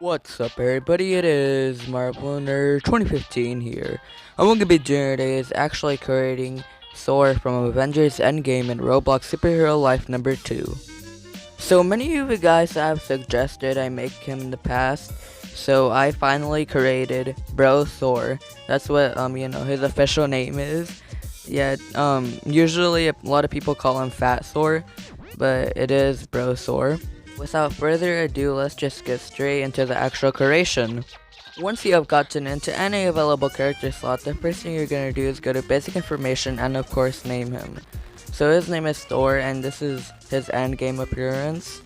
What's up everybody, it is Marveler 2015 here. And what I'm gonna be doing today is actually creating Thor from Avengers Endgame in Roblox Superhero Life number 2. So many of you guys have suggested I make him in the past, so I finally created Bro Thor. That's what his official name is. Yeah, usually a lot of people call him Fat Thor, but it is Bro Thor. Without further ado, let's just get straight into the actual creation. Once you have gotten into any available character slot, the first thing you're going to do is go to basic information and of course name him. So his name is Thor and this is his endgame appearance.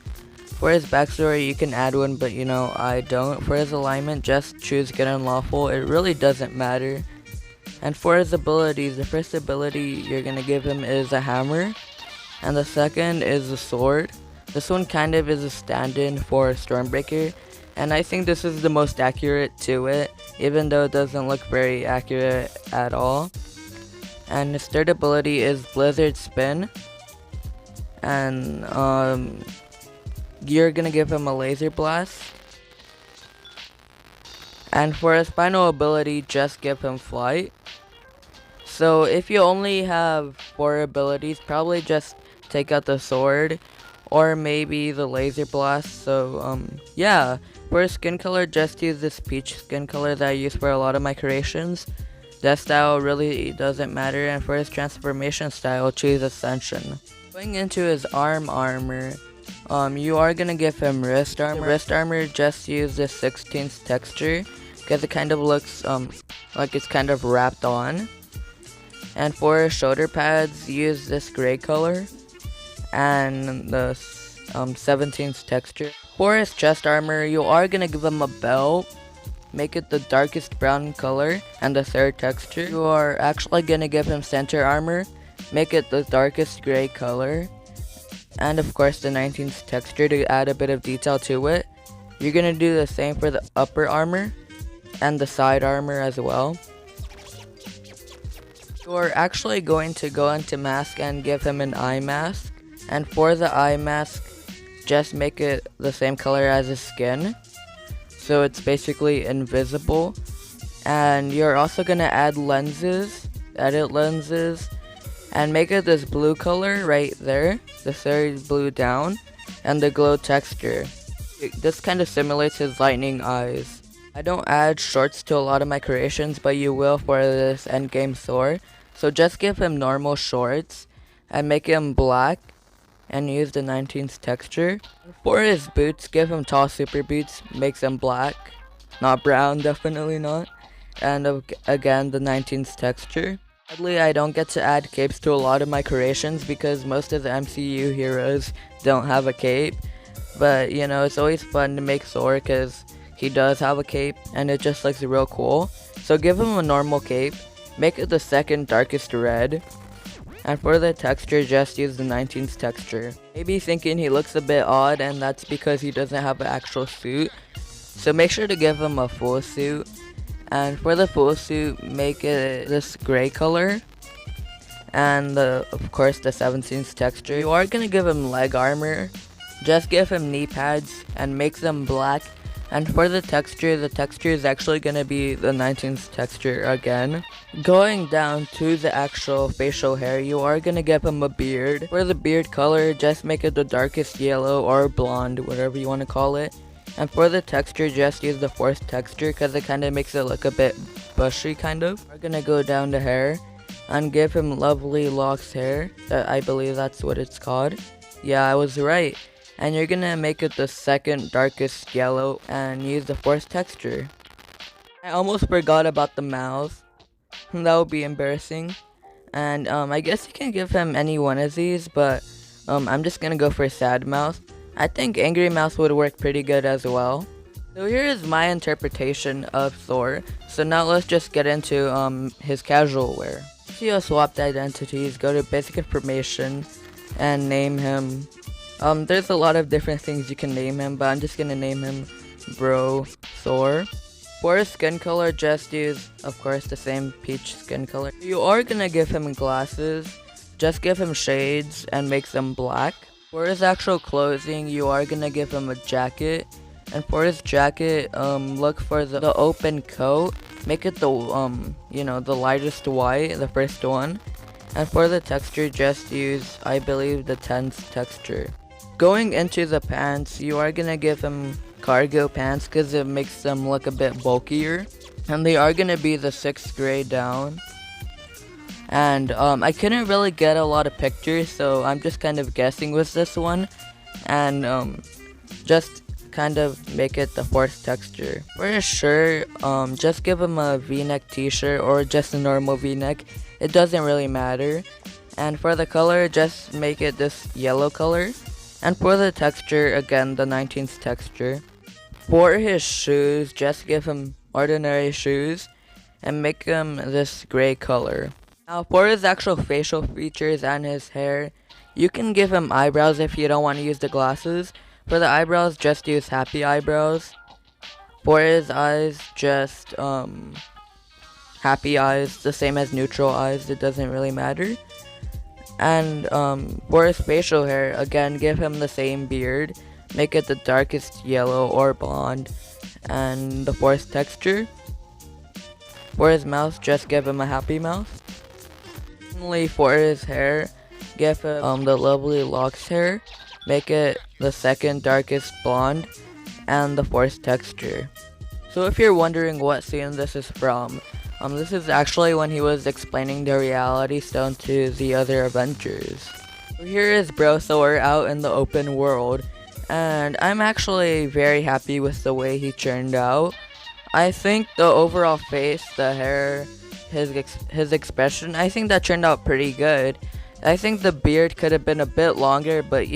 For his backstory you can add one, but I don't. For his alignment, just choose good and lawful, it really doesn't matter. And for his abilities, the first ability you're going to give him is a hammer, and the second is a sword. This one kind of is a stand-in for Stormbreaker, and I think this is the most accurate to it, even though it doesn't look very accurate at all. And his third ability is Blizzard Spin, and you're gonna give him a laser blast. And for his final ability, just give him flight. So if you only have 4 abilities, probably just take out the sword or maybe the laser blast. So yeah, for his skin color, just use this peach skin color that I use for a lot of my creations. That style really doesn't matter. And for his transformation style, choose Ascension. Going into his armor, you are gonna give him wrist armor. Wrist armor, just use the 16th texture because it kind of looks like it's kind of wrapped on. And for his shoulder pads, use this gray color and the 17th texture. For his chest armor, you are gonna give him a belt. Make it the darkest brown color and the 3rd texture. You are actually gonna give him center armor. Make it the darkest gray color. And of course the 19th texture to add a bit of detail to it. You're gonna do the same for the upper armor and the side armor as well. You're actually going to go into mask and give him an eye mask. And for the eye mask, just make it the same color as his skin, so it's basically invisible. And you're also gonna add lenses, edit lenses, and make it this blue color right there, the 3rd blue down, and the glow texture. This kind of simulates his lightning eyes. I don't add shorts to a lot of my creations, but you will for this endgame Thor. So just give him normal shorts and make him black and use the 19th texture. For his boots, give him tall super boots, makes them black, not brown, definitely not. And again, the 19th texture. Sadly, I don't get to add capes to a lot of my creations because most of the MCU heroes don't have a cape. But it's always fun to make Thor because he does have a cape and it just looks real cool. So give him a normal cape, make it the 2nd darkest red. And for the texture, just use the 19th texture. Maybe thinking he looks a bit odd, and that's because he doesn't have an actual suit. So make sure to give him a full suit. And for the full suit, make it this gray color. And of course the 17th texture. You are gonna give him leg armor. Just give him knee pads and make them black. And for the texture is actually gonna be the 19th texture again. Going down to the actual facial hair, you are gonna give him a beard. For the beard color, just make it the darkest yellow or blonde, whatever you want to call it. And for the texture, just use the 4th texture because it kind of makes it look a bit bushy kind of. We're gonna go down to hair and give him lovely locks hair. I believe that's what it's called. Yeah, I was right. And you're gonna make it the 2nd darkest yellow and use the 4th texture. I almost forgot about the mouth. That would be embarrassing. And I guess you can give him any one of these, but I'm just gonna go for sad mouth. I think angry mouth would work pretty good as well. So here is my interpretation of Thor. So now let's just get into his casual wear. If you have swapped identities, go to basic information and name him. There's a lot of different things you can name him, but I'm just gonna name him Bro Thor. For his skin color, just use, of course, the same peach skin color. You are gonna give him glasses, just give him shades and make them black. For his actual clothing, you are gonna give him a jacket And for his jacket, look for the open coat. Make it the the lightest white, the first one. And for the texture, just use, I believe, the tense texture. Going into the pants, you are gonna give him cargo pants because it makes them look a bit bulkier. And they are gonna be the 6th grade down. And I couldn't really get a lot of pictures, so I'm just kind of guessing with this one. And just kind of make it the 4th texture. For his shirt, just give him a v-neck t-shirt or just a normal v-neck. It doesn't really matter. And for the color, just make it this yellow color. And for the texture, again, the 19th texture. For his shoes, just give him ordinary shoes and make him this gray color. Now for his actual facial features and his hair, you can give him eyebrows if you don't want to use the glasses. For the eyebrows, just use happy eyebrows. For his eyes, just happy eyes, the same as neutral eyes, it doesn't really matter. And for his facial hair, again, give him the same beard. Make it the darkest yellow or blonde. And the 4th texture. For his mouth, just give him a happy mouth. Finally, for his hair, give him the lovely locks hair. Make it the 2nd darkest blonde and the 4th texture. So if you're wondering what scene this is from, this is actually when he was explaining the reality stone to the other Avengers. So here is Bro Thor out in the open world, and I'm actually very happy with the way he turned out. I think the overall face, the hair, his expression, I think that turned out pretty good. I think the beard could have been a bit longer, but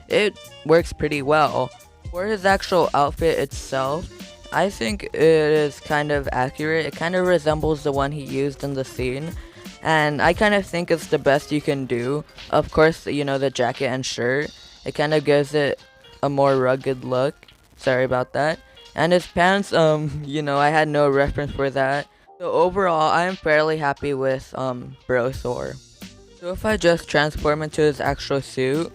it works pretty well. For his actual outfit itself, I think it is kind of accurate. It kind of resembles the one he used in the scene, and I kind of think it's the best you can do. Of course, the jacket and shirt, it kind of gives it a more rugged look. Sorry about that. And his pants, I had no reference for that. So overall, I am fairly happy with Bro Thor. So if I just transform into his actual suit,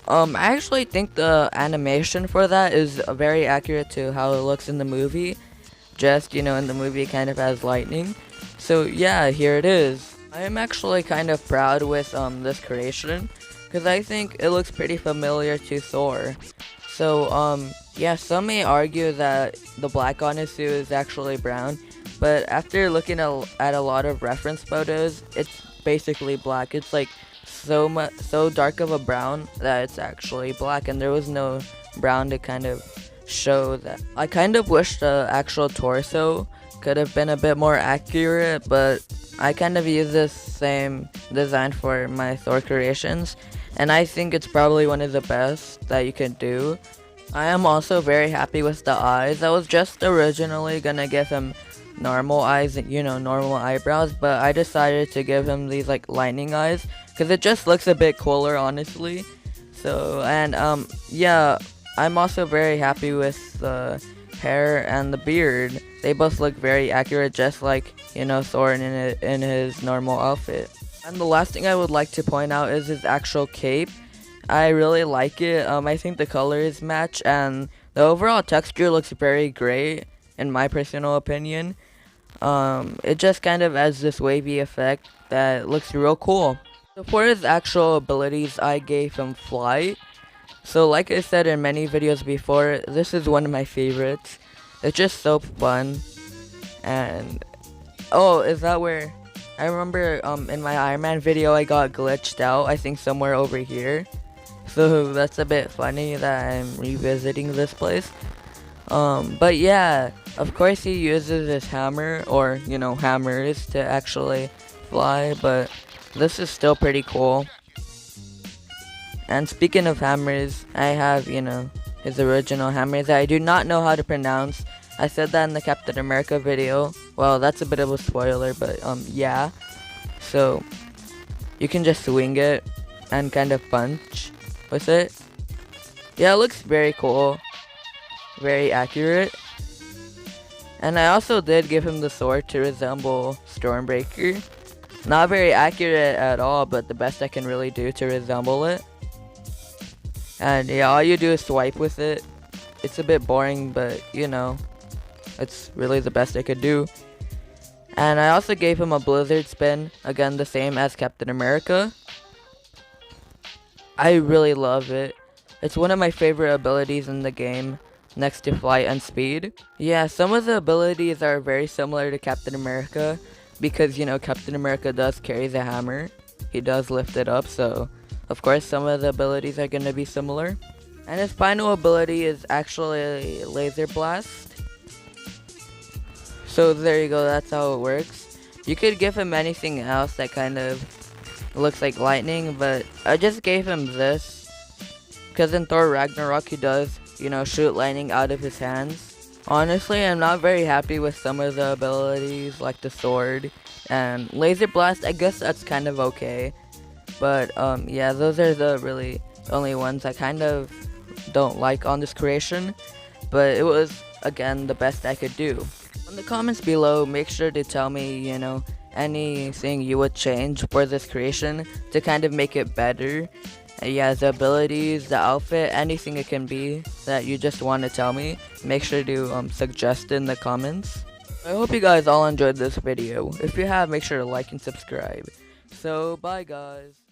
I actually think the animation for that is very accurate to how it looks in the movie. Just, in the movie it kind of has lightning. So yeah, here it is. I am actually kind of proud with this creation, because I think it looks pretty familiar to Thor. So yeah, some may argue that the black on his suit is actually brown, but after looking at a lot of reference photos, it's basically black. It's like so dark of a brown that it's actually black, and there was no brown to kind of show that. I kind of wish the actual torso could have been a bit more accurate, but I kind of use this same design for my Thor creations, and I think it's probably one of the best that you can do. I am also very happy with the eyes. I was just originally gonna give him normal eyes and normal eyebrows, but I decided to give him these like lightning eyes because it just looks a bit cooler, honestly. So, and yeah, I'm also very happy with the hair and the beard. They both look very accurate, just like Thor in his normal outfit. And the last thing I would like to point out is his actual cape. I really like it. I think the colors match and the overall texture looks very great in my personal opinion. It just kind of has this wavy effect that looks real cool. So for his actual abilities, I gave him flight. So like I said in many videos before, this is one of my favorites. It's just so fun. And oh, is that where I remember in my Iron Man video I got glitched out, I think somewhere over here. So that's a bit funny that I'm revisiting this place. But yeah, of course he uses his hammer, or hammers, to actually fly, but this is still pretty cool. And speaking of hammers, I have his original hammers that I do not know how to pronounce. I said that in the Captain America video. Well, that's a bit of a spoiler, but yeah. So you can just swing it and kind of punch with it. Yeah, it looks very cool, very accurate. And I also did give him the sword to resemble Stormbreaker. Not very accurate at all, but the best I can really do to resemble it. And yeah, all you do is swipe with it. it's a bit boring, but you know, it's really the best I could do. And I also gave him a blizzard spin, again the same as Captain America. I really love it. It's one of my favorite abilities in the game, next to flight and speed. Yeah, some of the abilities are very similar to Captain America, because you know Captain America does carry the hammer. He does lift it up, so of course some of the abilities are going to be similar. And his final ability is actually a laser blast. So there you go, that's how it works. You could give him anything else that kind of looks like lightning, but I just gave him this because in Thor Ragnarok he does, you know, shoot lightning out of his hands. Honestly, I'm not very happy with some of the abilities like the sword and laser blast. I guess that's kind of okay, but yeah, those are the really only ones I kind of don't like on this creation, but it was again the best I could do. In the comments below, make sure to tell me, you know, anything you would change for this creation to kind of make it better. Yeah, the abilities, the outfit, anything it can be that you just want to tell me, make sure to suggest in the comments. I hope you guys all enjoyed this video. If you have, make sure to like and subscribe. So, bye guys.